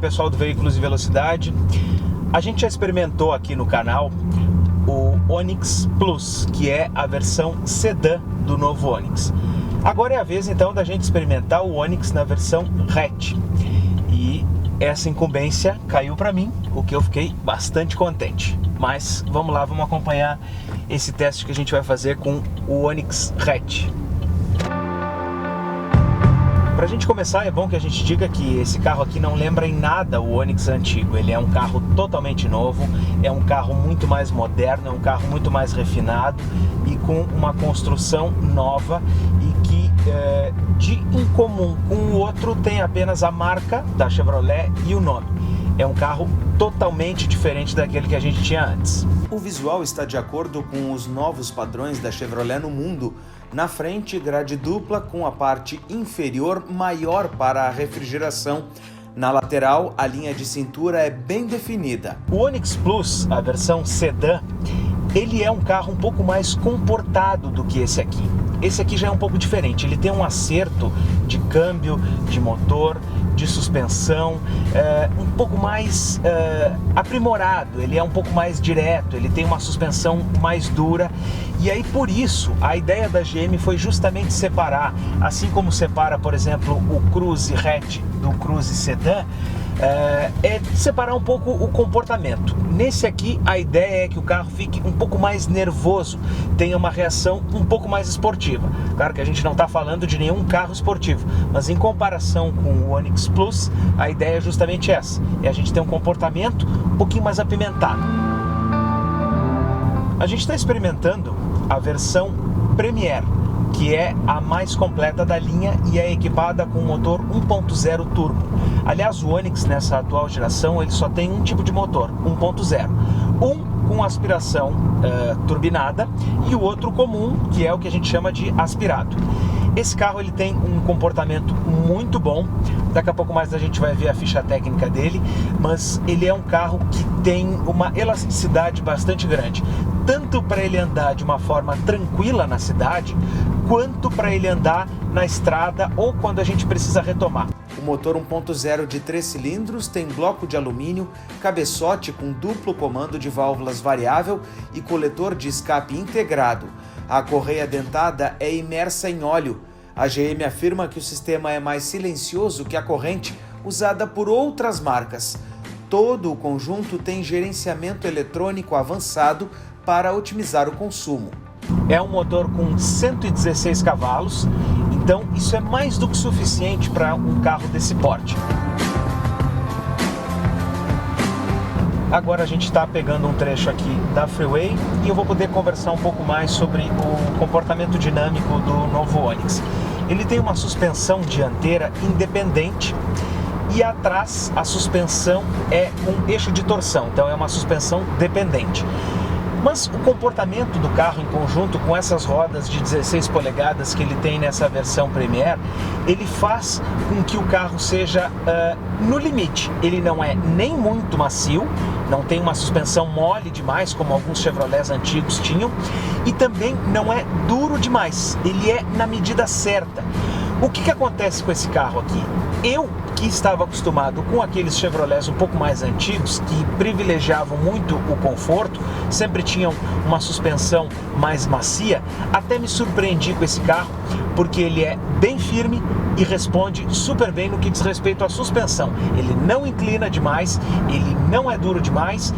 pessoal do Veículos de Velocidade. A gente já experimentou aqui no canal o Onix Plus, que é a versão sedã do novo Onix. Agora é a vez então da gente experimentar o Onix na versão hatch. E essa incumbência caiu para mim, o que eu fiquei bastante contente. Mas vamos lá, vamos acompanhar esse teste que a gente vai fazer com o Onix hatch. Para a gente começar, é bom que a gente diga que esse carro aqui não lembra em nada o Onix antigo. Ele é um carro totalmente novo, é um carro muito mais moderno, é um carro muito mais refinado e com uma construção nova e que de incomum com o outro tem apenas a marca da Chevrolet e o nome. É um carro totalmente diferente daquele que a gente tinha antes. O visual está de acordo com os novos padrões da Chevrolet no mundo. Na frente, grade dupla com a parte inferior maior para a refrigeração. Na lateral, a linha de cintura é bem definida. O Onix Plus, a versão sedã, ele é um carro um pouco mais comportado do que esse aqui. Esse aqui já é um pouco diferente, ele tem um acerto de câmbio, de motor, de suspensão, um pouco mais aprimorado, ele é um pouco mais direto, ele tem uma suspensão mais dura. E aí por isso a ideia da GM foi justamente separar, assim como separa, por exemplo, o Cruze hatch do Cruze sedã, separar um pouco o comportamento. Nesse aqui a ideia é que o carro fique um pouco mais nervoso, tenha uma reação um pouco mais esportiva. Claro que a gente não está falando de nenhum carro esportivo, mas em comparação com o Onix Plus, a ideia é justamente essa, é a gente ter um comportamento um pouquinho mais apimentado. A gente está experimentando a versão Premier, que é a mais completa da linha e é equipada com um motor 1.0 turbo. Aliás, o Onix nessa atual geração ele só tem um tipo de motor, 1.0. Um com aspiração turbinada e o outro comum, que é o que a gente chama de aspirado. Esse carro ele tem um comportamento muito bom, daqui a pouco mais a gente vai ver a ficha técnica dele, mas ele é um carro que tem uma elasticidade bastante grande, tanto para ele andar de uma forma tranquila na cidade, quanto para ele andar na estrada ou quando a gente precisa retomar. O motor 1.0 de 3 cilindros tem bloco de alumínio, cabeçote com duplo comando de válvulas variável e coletor de escape integrado. A correia dentada é imersa em óleo. A GM afirma que o sistema é mais silencioso que a corrente usada por outras marcas. Todo o conjunto tem gerenciamento eletrônico avançado para otimizar o consumo. É um motor com 116 cavalos, então isso é mais do que suficiente para um carro desse porte. Agora a gente está pegando um trecho aqui da Freeway e eu vou poder conversar um pouco mais sobre o comportamento dinâmico do novo Onix. Ele tem uma suspensão dianteira independente e atrás a suspensão é um eixo de torção, então é uma suspensão dependente. Mas o comportamento do carro em conjunto com essas rodas de 16 polegadas que ele tem nessa versão Premier, ele faz com que o carro seja no limite. Ele não é nem muito macio, não tem uma suspensão mole demais como alguns Chevrolets antigos tinham, e também não é duro demais, ele é na medida certa. O que acontece com esse carro aqui? Eu, que estava acostumado com aqueles Chevrolets um pouco mais antigos, que privilegiavam muito o conforto, sempre tinham uma suspensão mais macia, até me surpreendi com esse carro, porque ele é bem firme e responde super bem no que diz respeito à suspensão. Ele não inclina demais, ele não é duro demais,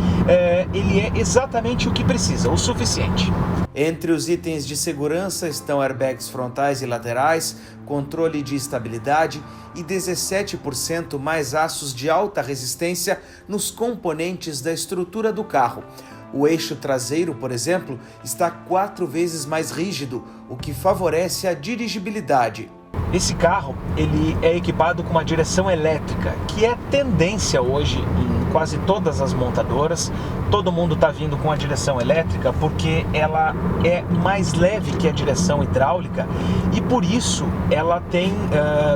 ele é exatamente o que precisa, o suficiente. Entre os itens de segurança estão airbags frontais e laterais, controle de estabilidade e 17% mais aços de alta resistência nos componentes da estrutura do carro. O eixo traseiro, por exemplo, está 4 vezes mais rígido, o que favorece a dirigibilidade. Esse carro ele é equipado com uma direção elétrica, que é tendência hoje em quase todas as montadoras. Todo mundo está vindo com a direção elétrica porque ela é mais leve que a direção hidráulica e por isso ela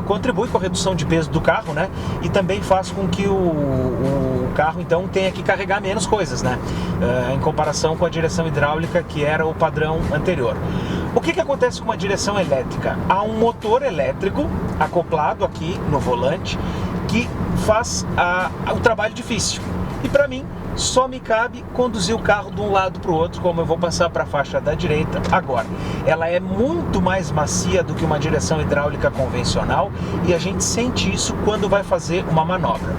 contribui com a redução de peso do carro, né? E também faz com que o carro então tenha que carregar menos coisas, né? Em comparação com a direção hidráulica, que era o padrão anterior. O que acontece com uma direção elétrica? Há um motor elétrico acoplado aqui no volante que faz o trabalho difícil. E para mim, só me cabe conduzir o carro de um lado para o outro, como eu vou passar para a faixa da direita agora. Ela é muito mais macia do que uma direção hidráulica convencional e a gente sente isso quando vai fazer uma manobra.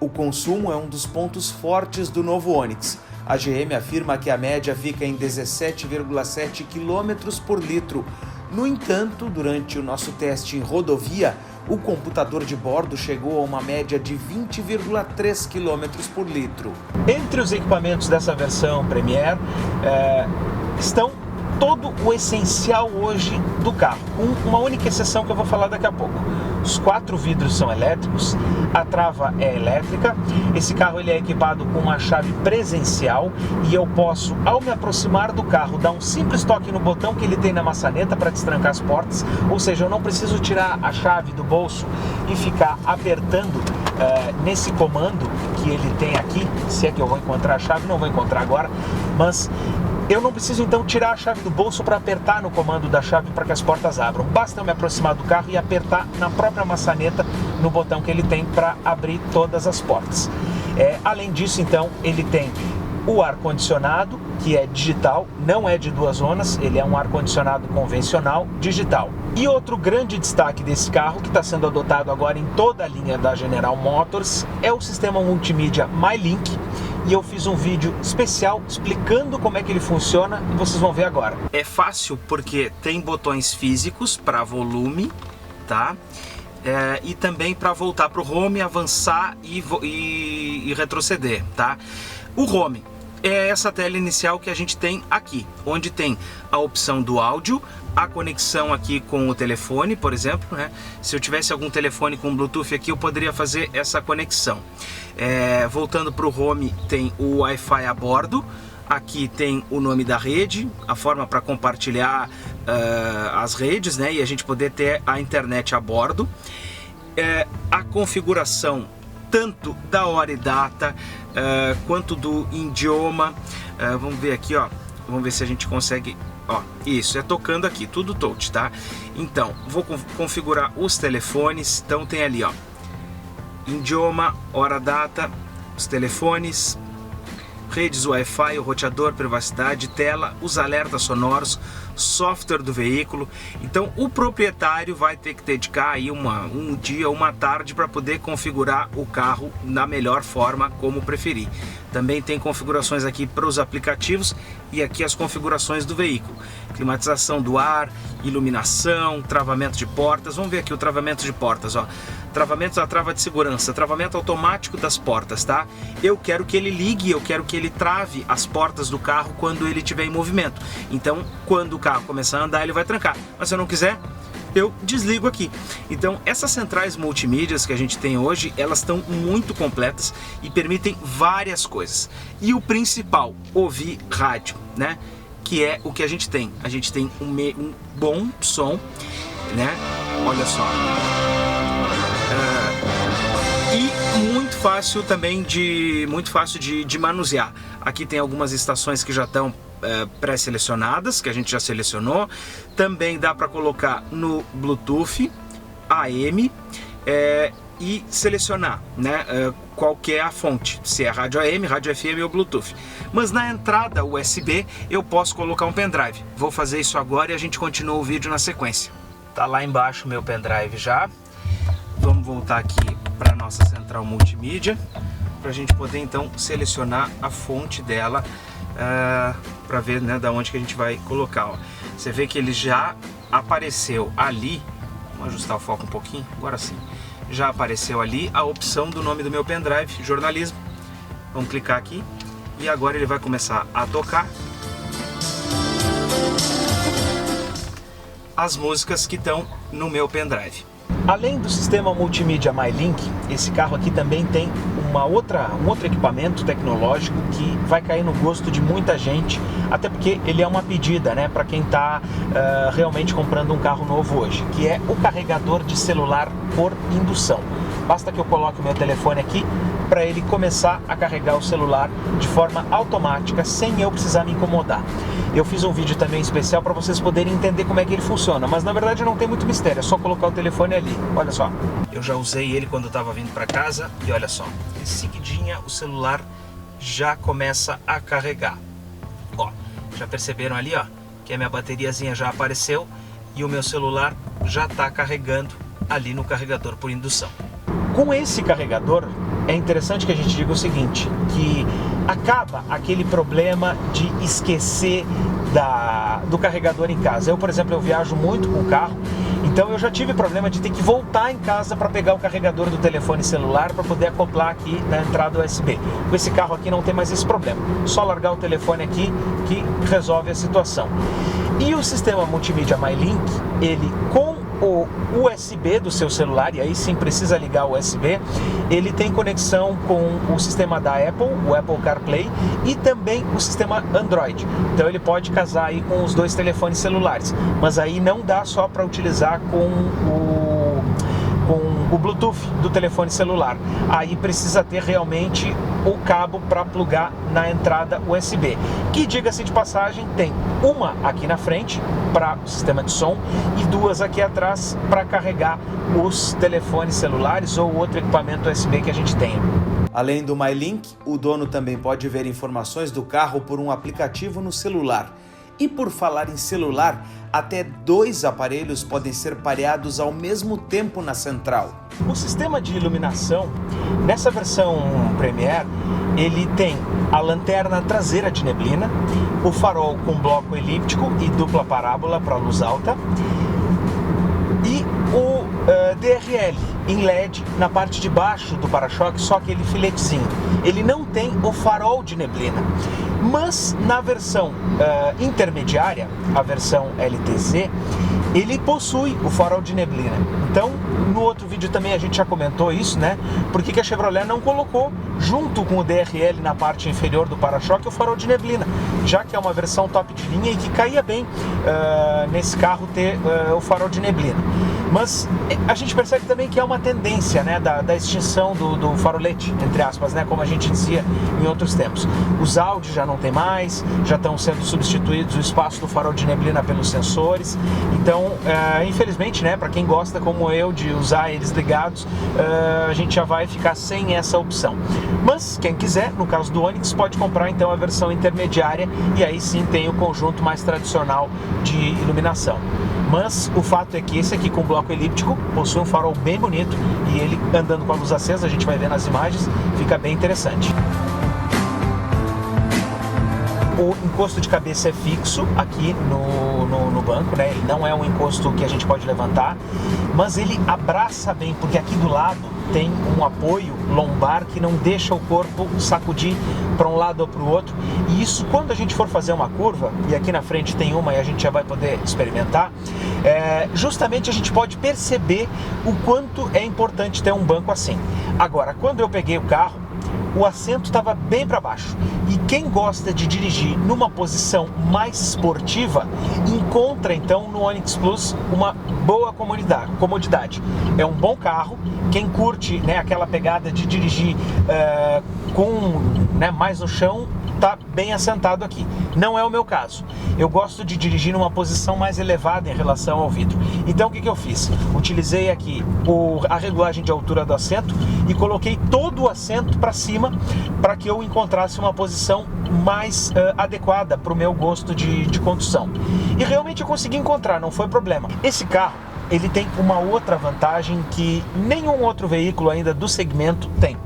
O consumo é um dos pontos fortes do novo Onix. A GM afirma que a média fica em 17,7 km por litro. No entanto, durante o nosso teste em rodovia, o computador de bordo chegou a uma média de 20,3 km por litro. Entre os equipamentos dessa versão Premier estão todo o essencial hoje do carro, com uma única exceção que eu vou falar daqui a pouco. Os 4 vidros são elétricos, a trava é elétrica, esse carro ele é equipado com uma chave presencial e eu posso, ao me aproximar do carro, dar um simples toque no botão que ele tem na maçaneta para destrancar as portas, ou seja, eu não preciso tirar a chave do bolso e ficar apertando nesse comando que ele tem aqui, se é que eu vou encontrar a chave, não vou encontrar agora, mas eu não preciso então tirar a chave do bolso para apertar no comando da chave para que as portas abram. Basta eu me aproximar do carro e apertar na própria maçaneta no botão que ele tem para abrir todas as portas. Além disso, então, ele tem o ar-condicionado, que é digital, não é de 2 zonas, ele é um ar-condicionado convencional digital. E outro grande destaque desse carro, que está sendo adotado agora em toda a linha da General Motors, é o sistema multimídia MyLink. E eu fiz um vídeo especial explicando como é que ele funciona e vocês vão ver agora. É fácil porque tem botões físicos para volume, tá? E também para voltar para o home, avançar e retroceder, tá? O home é essa tela inicial que a gente tem aqui, onde tem a opção do áudio, a conexão aqui com o telefone, por exemplo, né? Se eu tivesse algum telefone com Bluetooth aqui, eu poderia fazer essa conexão. Voltando para o home, tem o Wi-Fi a bordo. Aqui tem o nome da rede, a forma para compartilhar as redes, né? E a gente poder ter a internet a bordo. A configuração tanto da hora e data quanto do idioma. Vamos ver aqui, ó. Vamos ver se a gente consegue. Ó, isso, é tocando aqui, tudo touch, tá? Então, vou configurar os telefones. Então tem ali, ó, idioma, hora, data, os telefones, redes Wi-Fi, o roteador, privacidade, tela, os alertas sonoros, software do veículo. Então o proprietário vai ter que dedicar aí um dia, uma tarde para poder configurar o carro da melhor forma, como preferir. Também tem configurações aqui para os aplicativos e aqui as configurações do veículo. Climatização do ar, iluminação, travamento de portas. Vamos ver aqui o travamento de portas, ó. Travamento da trava de segurança, travamento automático das portas, tá? Eu quero que ele ligue, eu quero que ele trave as portas do carro quando ele estiver em movimento. Então, quando o carro começar a andar, ele vai trancar. Mas se eu não quiser, eu desligo aqui. Então, essas centrais multimídias que a gente tem hoje, elas estão muito completas e permitem várias coisas. E o principal, ouvir rádio, né? Que é o que a gente tem. A gente tem um bom som, né? Olha só. E muito fácil também de manusear. Aqui tem algumas estações que já estão pré-selecionadas, que a gente já selecionou. Também dá para colocar no Bluetooth, AM, e selecionar, né, qual que é a fonte, se é rádio AM, rádio FM ou Bluetooth. Mas na entrada USB eu posso colocar um pendrive. Vou fazer isso agora e a gente continua o vídeo na sequência. Tá lá embaixo meu pendrive já. Vamos voltar aqui para nossa central multimídia para a gente poder então selecionar a fonte dela, para ver, né, da onde que a gente vai colocar, ó. Você vê que ele já apareceu ali. Vamos ajustar o foco um pouquinho, agora sim. Já apareceu ali a opção do nome do meu pendrive, jornalismo. Vamos clicar aqui e agora ele vai começar a tocar as músicas que estão no meu pendrive. Além do sistema multimídia MyLink, esse carro aqui também tem um outro equipamento tecnológico que vai cair no gosto de muita gente, até porque ele é uma pedida, né, para quem está realmente comprando um carro novo hoje, que é o carregador de celular por indução. Basta que eu coloque o meu telefone aqui para ele começar a carregar o celular de forma automática, sem eu precisar me incomodar. Eu fiz um vídeo também especial para vocês poderem entender como é que ele funciona, mas na verdade não tem muito mistério, é só colocar o telefone ali. Olha só, eu já usei ele quando eu estava vindo para casa e olha só, em seguidinha o celular já começa a carregar. Ó, já perceberam ali, ó, que a minha bateriazinha já apareceu e o meu celular já está carregando ali no carregador por indução. Com esse carregador, é interessante que a gente diga o seguinte, que acaba aquele problema de esquecer do carregador em casa. Eu, por exemplo, eu viajo muito com o carro, então eu já tive problema de ter que voltar em casa para pegar o carregador do telefone celular para poder acoplar aqui na entrada USB. Com esse carro aqui não tem mais esse problema, só largar o telefone aqui que resolve a situação. E o sistema multimídia MyLink, ele com o USB do seu celular, e aí sim precisa ligar o USB, ele tem conexão com o sistema da Apple, o Apple CarPlay, e também o sistema Android. Então ele pode casar aí com os dois telefones celulares, mas aí não dá só para utilizar com o Bluetooth do telefone celular. Aí precisa ter realmente o cabo para plugar na entrada USB, que, diga-se de passagem, tem uma aqui na frente para o sistema de som e duas aqui atrás para carregar os telefones celulares ou outro equipamento USB que a gente tenha. Além do MyLink, o dono também pode ver informações do carro por um aplicativo no celular. E por falar em celular, até 2 aparelhos podem ser pareados ao mesmo tempo na central. O sistema de iluminação, nessa versão Premier, ele tem a lanterna traseira de neblina, o farol com bloco elíptico e dupla parábola para luz alta e o DRL em LED na parte de baixo do para-choque, só aquele filetezinho. Ele não tem o farol de neblina, mas na versão intermediária, a versão LTZ, ele possui o farol de neblina. Então, no outro vídeo também a gente já comentou isso, né? Por que a Chevrolet não colocou junto com o DRL na parte inferior do para-choque o farol de neblina, já que é uma versão top de linha e que caía bem nesse carro ter o farol de neblina. Mas a gente percebe também que é uma tendência, né, da extinção do farolete, entre aspas, né, como a gente dizia em outros tempos. Os Audi já não tem mais, já estão sendo substituídos o espaço do farol de neblina pelos sensores. Então, infelizmente, né, para quem gosta como eu de usar eles ligados, a gente já vai ficar sem essa opção. Mas quem quiser, no caso do Onix, pode comprar então a versão intermediária e aí sim tem o conjunto mais tradicional de iluminação. Mas o fato é que esse aqui com bloco elíptico possui um farol bem bonito e ele andando com a luz acesa, a gente vai ver nas imagens, fica bem interessante. O encosto de cabeça é fixo aqui no banco, né? Ele não é um encosto que a gente pode levantar, mas ele abraça bem, porque aqui do lado tem um apoio lombar que não deixa o corpo sacudir para um lado ou para o outro. E isso, quando a gente for fazer uma curva, e aqui na frente tem uma e a gente já vai poder experimentar, justamente a gente pode perceber o quanto é importante ter um banco assim. Agora, quando eu peguei o carro, o assento estava bem para baixo. E quem gosta de dirigir numa posição mais esportiva, encontra então no Onix Plus uma boa comodidade. É um bom carro. Quem curte, né, aquela pegada de dirigir com, né, mais no chão, está bem assentado aqui. Não é o meu caso. Eu gosto de dirigir numa posição mais elevada em relação ao vidro. Então o que eu fiz? Utilizei aqui a regulagem de altura do assento e coloquei todo o assento para cima para que eu encontrasse uma posição mais adequada para o meu gosto de condução. E realmente eu consegui encontrar, não foi problema. Esse carro, ele tem uma outra vantagem que nenhum outro veículo ainda do segmento tem,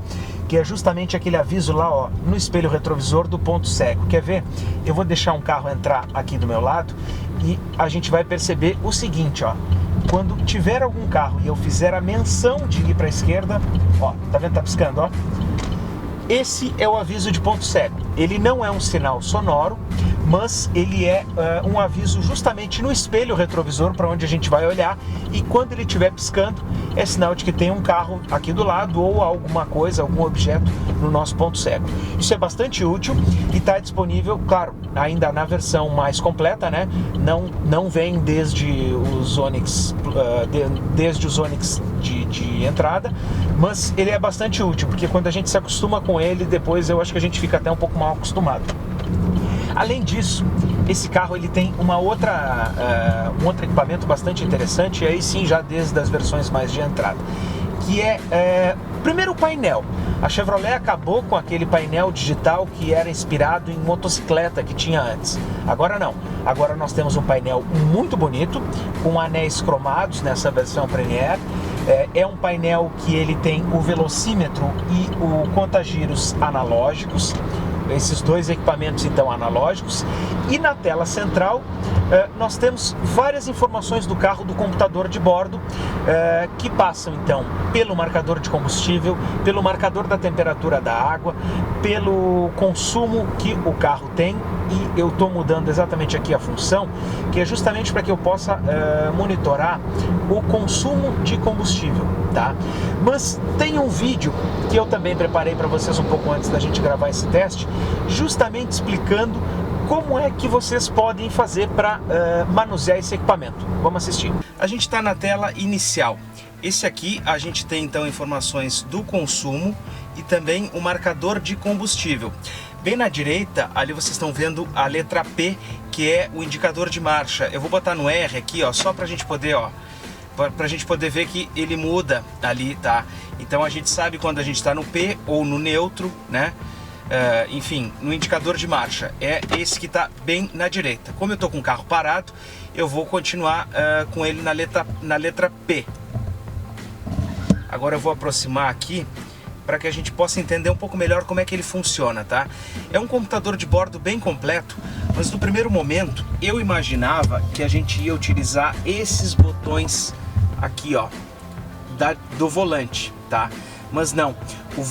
que é justamente aquele aviso lá, ó, no espelho retrovisor do ponto cego. Quer ver? Eu vou deixar um carro entrar aqui do meu lado e a gente vai perceber o seguinte, ó. Quando tiver algum carro e eu fizer a menção de ir para a esquerda, ó, tá vendo? Tá piscando, ó. Esse é o aviso de ponto cego. Ele não é um sinal sonoro, mas ele é um aviso justamente no espelho retrovisor para onde a gente vai olhar, e quando ele estiver piscando é sinal de que tem um carro aqui do lado ou alguma coisa, algum objeto no nosso ponto cego. Isso é bastante útil e está disponível, claro, ainda na versão mais completa, né? Não vem desde os Onix, de entrada, mas ele é bastante útil, porque quando a gente se acostuma com ele, depois eu acho que a gente fica até um pouco mal acostumado. Além disso, esse carro ele tem um outro equipamento bastante interessante, e aí sim já desde as versões mais de entrada, que primeiro o painel. A Chevrolet acabou com aquele painel digital que era inspirado em motocicleta que tinha antes. Agora não. Agora nós temos um painel muito bonito, com anéis cromados nessa versão Premier. É um painel que ele tem o velocímetro e o contagiros analógicos. Esses dois equipamentos então analógicos, e na tela central nós temos várias informações do carro do computador de bordo que passam então pelo marcador de combustível, pelo marcador da temperatura da água, pelo consumo que o carro tem, e eu estou mudando exatamente aqui a função, que é justamente para que eu possa monitorar o consumo de combustível, tá? Mas tem um vídeo que eu também preparei para vocês um pouco antes da gente gravar esse teste, justamente explicando como é que vocês podem fazer para manusear esse equipamento. Vamos assistir. A gente está na tela inicial. Esse aqui a gente tem então informações do consumo e também o marcador de combustível. Bem na direita, ali vocês estão vendo a letra P, que é o indicador de marcha. Eu vou botar no R aqui, ó, só para a gente poder, pra gente poder ver que ele muda ali, tá? Então a gente sabe quando a gente está no P ou no neutro, né? Enfim, no indicador de marcha é esse que está bem na direita. Como eu estou com o carro parado, eu vou continuar com ele na letra P. Agora eu vou aproximar aqui para que a gente possa entender um pouco melhor como é que ele funciona, tá? É um computador de bordo bem completo, mas no primeiro momento eu imaginava que a gente ia utilizar esses botões aqui, ó, do volante, tá? Mas não,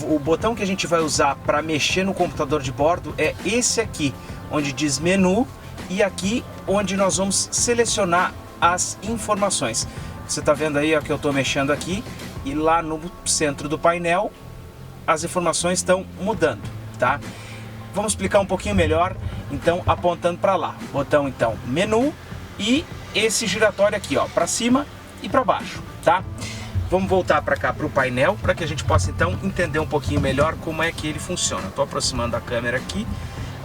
o botão que a gente vai usar para mexer no computador de bordo é esse aqui, onde diz menu, e aqui onde nós vamos selecionar as informações. Você está vendo aí, ó, que eu estou mexendo aqui, e lá no centro do painel as informações estão mudando, tá? Vamos explicar um pouquinho melhor, então apontando para lá. Botão então menu e esse giratório aqui, ó, para cima e para baixo, tá? Vamos voltar para cá, para o painel, para que a gente possa então entender um pouquinho melhor como é que ele funciona. Estou aproximando a câmera aqui,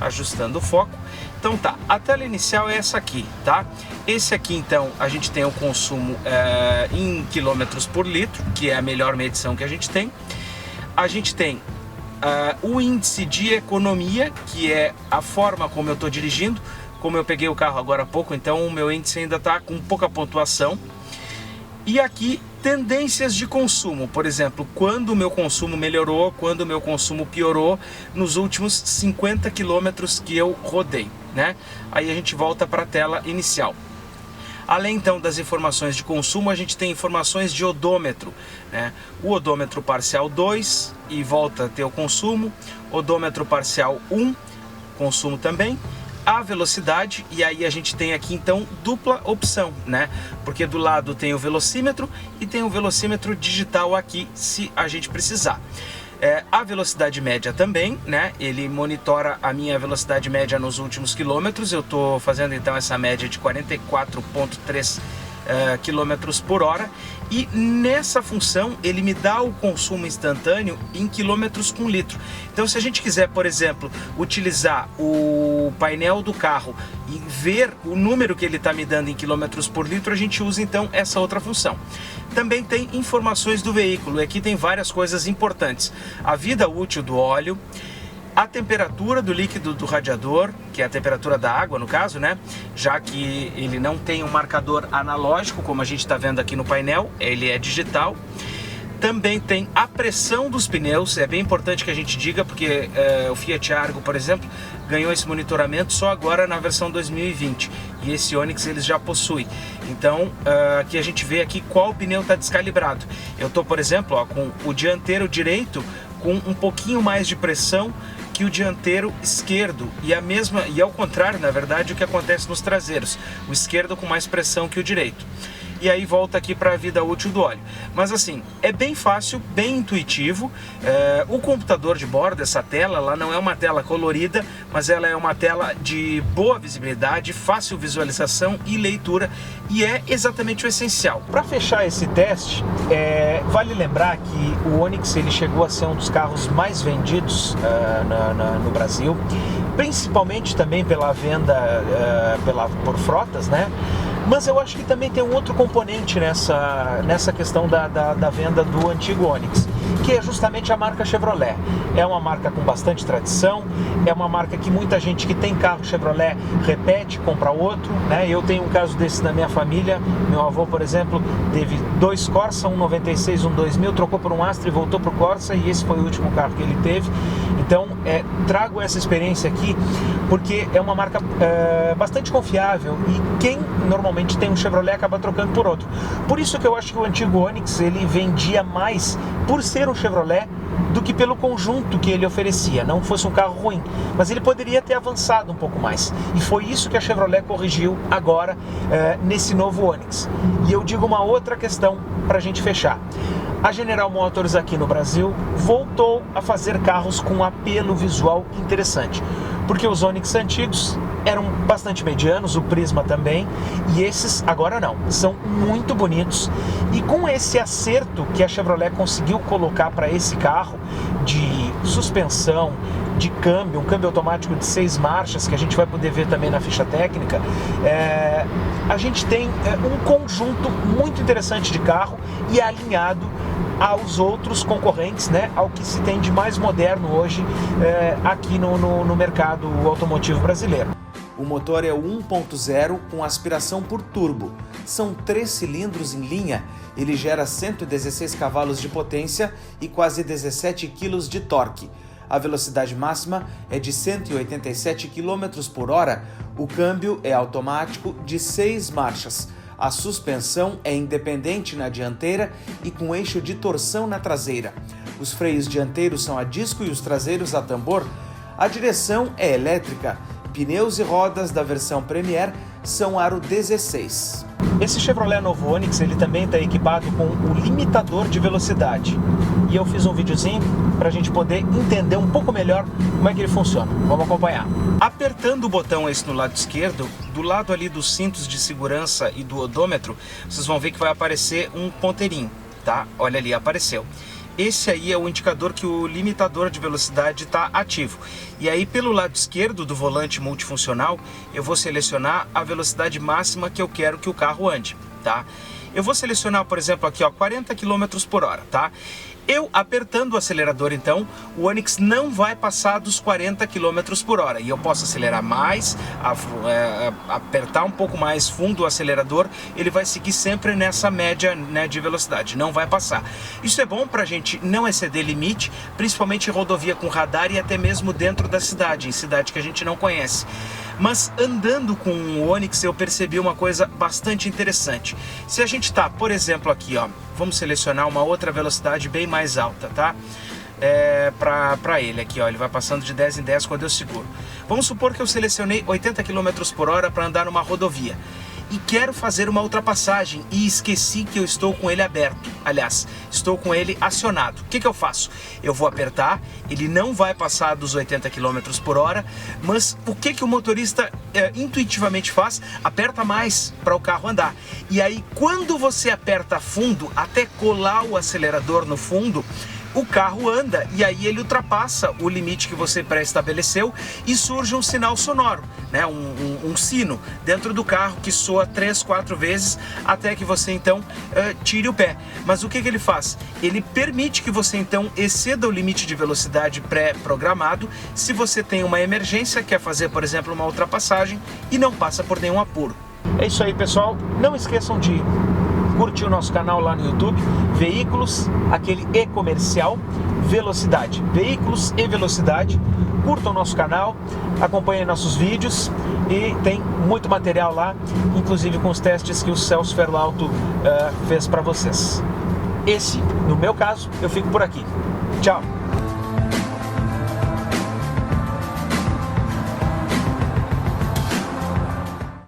ajustando o foco. Então tá, a tela inicial é essa aqui, tá? Esse aqui então a gente tem o consumo em quilômetros por litro, que é a melhor medição que a gente tem. A gente tem o índice de economia, que é a forma como eu estou dirigindo. Como eu peguei o carro agora há pouco, então o meu índice ainda está com pouca pontuação. E aqui, tendências de consumo, por exemplo, quando o meu consumo melhorou, quando o meu consumo piorou nos últimos 50 quilômetros que eu rodei, né? Aí a gente volta para a tela inicial. Além então das informações de consumo, a gente tem informações de odômetro, né? O odômetro parcial 2 e volta a ter o consumo, odômetro parcial 1, consumo também, a velocidade, e aí a gente tem aqui então dupla opção, né? Porque do lado tem o velocímetro e tem o velocímetro digital aqui, se a gente precisar. A velocidade média também, né? Ele monitora a minha velocidade média nos últimos quilômetros. Eu estou fazendo então essa média de 44,3 km por hora, e nessa função ele me dá o consumo instantâneo em quilômetros com litro. Então se a gente quiser, por exemplo, utilizar o painel do carro e ver o número que ele está me dando em quilômetros por litro, a gente usa então essa outra função. Também tem informações do veículo, aqui tem várias coisas importantes: a vida útil do óleo, a temperatura do líquido do radiador, que é a temperatura da água no caso, né? Já que ele não tem um marcador analógico, como a gente está vendo aqui no painel, ele é digital. Também tem a pressão dos pneus, é bem importante que a gente diga, porque o Fiat Argo, por exemplo, ganhou esse monitoramento só agora na versão 2020, e esse Onix eles já possuem. Então aqui a gente vê aqui qual pneu está descalibrado. Eu estou, por exemplo, ó, com o dianteiro direito com um pouquinho mais de pressão que o dianteiro esquerdo, e ao contrário, na verdade, o que acontece nos traseiros, o esquerdo com mais pressão que o direito. E aí volta aqui para a vida útil do óleo. Mas assim, é bem fácil, bem intuitivo. O computador de bordo, essa tela, ela não é uma tela colorida, mas ela é uma tela de boa visibilidade, fácil visualização e leitura, e é exatamente o essencial. Para fechar esse teste, vale lembrar que o Onix ele chegou a ser um dos carros mais vendidos no Brasil. principalmente também pela venda por frotas, né? Mas eu acho que também tem um outro componente nessa questão da venda do antigo Onix, que é justamente a marca Chevrolet. É uma marca com bastante tradição, é uma marca que muita gente que tem carro Chevrolet repete, compra outro, né? Eu tenho um caso desse na minha família. Meu avô, por exemplo, teve 2 Corsa, um 96, um 2000, trocou por um Astra e voltou para o Corsa, e esse foi o último carro que ele teve. Então, trago essa experiência aqui porque é uma marca bastante confiável, e quem normalmente tem um Chevrolet acaba trocando por outro. Por isso que eu acho que o antigo Onix ele vendia mais por ser um Chevrolet do que pelo conjunto que ele oferecia. Não fosse um carro ruim, mas ele poderia ter avançado um pouco mais, e foi isso que a Chevrolet corrigiu agora nesse novo Onix. E eu digo uma outra questão para a gente fechar. A General Motors aqui no Brasil voltou a fazer carros com apelo visual interessante, porque os Onix antigos eram bastante medianos, o Prisma também, e esses agora não, são muito bonitos. E com esse acerto que a Chevrolet conseguiu colocar para esse carro, de suspensão, de câmbio, um câmbio automático de 6 marchas, que a gente vai poder ver também na ficha técnica, a gente tem um conjunto muito interessante de carro e alinhado aos outros concorrentes, né, ao que se tem de mais moderno hoje aqui no mercado automotivo brasileiro. O motor é o 1.0 com aspiração por turbo. São 3 cilindros em linha. Ele gera 116 cavalos de potência e quase 17 kg de torque. A velocidade máxima é de 187 km por hora. O câmbio é automático de 6 marchas. A suspensão é independente na dianteira e com eixo de torção na traseira. Os freios dianteiros são a disco e os traseiros a tambor. A direção é elétrica. Pneus e rodas da versão Premier são aro 16. Esse Chevrolet novo Onix ele também está equipado com o limitador de velocidade. E eu fiz um videozinho para a gente poder entender um pouco melhor como é que ele funciona. Vamos acompanhar. Apertando o botão esse no lado esquerdo, do lado ali dos cintos de segurança e do odômetro, vocês vão ver que vai aparecer um ponteirinho, tá? Olha ali, apareceu. Esse aí é o indicador que o limitador de velocidade está ativo. E aí pelo lado esquerdo do volante multifuncional, eu vou selecionar a velocidade máxima que eu quero que o carro ande, tá? Eu vou selecionar, por exemplo, aqui, ó, 40 km por hora, tá? Eu apertando o acelerador, então, o Onix não vai passar dos 40 km por hora. E eu posso acelerar mais, apertar um pouco mais fundo o acelerador, ele vai seguir sempre nessa média, né, de velocidade, não vai passar. Isso é bom para a gente não exceder limite, principalmente em rodovia com radar e até mesmo dentro da cidade, em cidade que a gente não conhece. Mas andando com o Onix eu percebi uma coisa bastante interessante. Se a gente está, por exemplo, aqui, ó, vamos selecionar uma outra velocidade bem mais alta, tá? Para ele aqui, ó, ele vai passando de 10 em 10 quando eu seguro. Vamos supor que eu selecionei 80 km por hora para andar numa rodovia e quero fazer uma ultrapassagem e esqueci que eu estou com ele aberto. Aliás, estou com ele acionado. O que eu faço? Eu vou apertar, ele não vai passar dos 80 km por hora, mas o que o motorista intuitivamente faz? Aperta mais para o carro andar. E aí, quando você aperta fundo, até colar o acelerador no fundo, o carro anda e aí ele ultrapassa o limite que você pré-estabeleceu e surge um sinal sonoro, né? Um sino dentro do carro que soa 3, 4 vezes até que você então tire o pé. Mas o que ele faz? Ele permite que você então exceda o limite de velocidade pré-programado se você tem uma emergência, quer fazer, por exemplo, uma ultrapassagem e não passa por nenhum apuro. É isso aí, pessoal. Não esqueçam de curtir o nosso canal lá no YouTube, Veículos, aquele e-comercial, Velocidade, Veículos e Velocidade. Curtam o nosso canal, acompanhem nossos vídeos e tem muito material lá, inclusive com os testes que o Celso Ferlauto fez para vocês. No meu caso, eu fico por aqui. Tchau!